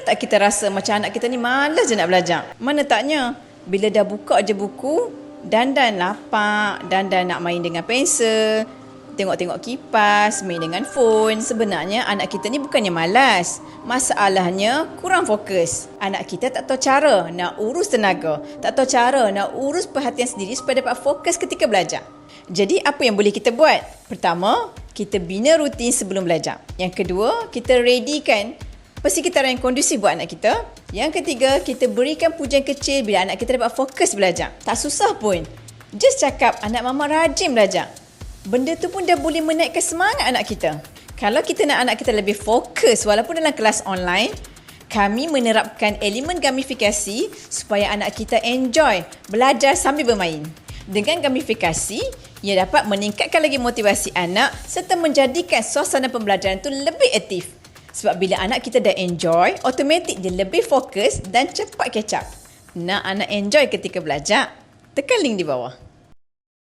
Pernah tak kita rasa macam anak kita ni malas je nak belajar? Mana taknya, bila dah buka je buku, dandan lapak, dandan nak main dengan pensel, tengok-tengok kipas, main dengan phone. Sebenarnya anak kita ni bukannya malas. Masalahnya kurang fokus. Anak kita tak tahu cara nak urus tenaga, tak tahu cara nak urus perhatian sendiri supaya dapat fokus ketika belajar. Jadi apa yang boleh kita buat? Pertama, kita bina rutin sebelum belajar. Yang kedua, kita readykan persekitaran yang kondusif buat anak kita. Yang ketiga, kita berikan pujian kecil bila anak kita dapat fokus belajar. Tak susah pun. Just cakap, anak mama rajin belajar. Benda tu pun dah boleh menaikkan semangat anak kita. Kalau kita nak anak kita lebih fokus walaupun dalam kelas online, kami menerapkan elemen gamifikasi supaya anak kita enjoy belajar sambil bermain. Dengan gamifikasi, ia dapat meningkatkan lagi motivasi anak serta menjadikan suasana pembelajaran itu lebih aktif. Sebab bila anak kita dah enjoy, automatik dia lebih fokus dan cepat catch up. Nak anak enjoy ketika belajar? Tekan link di bawah.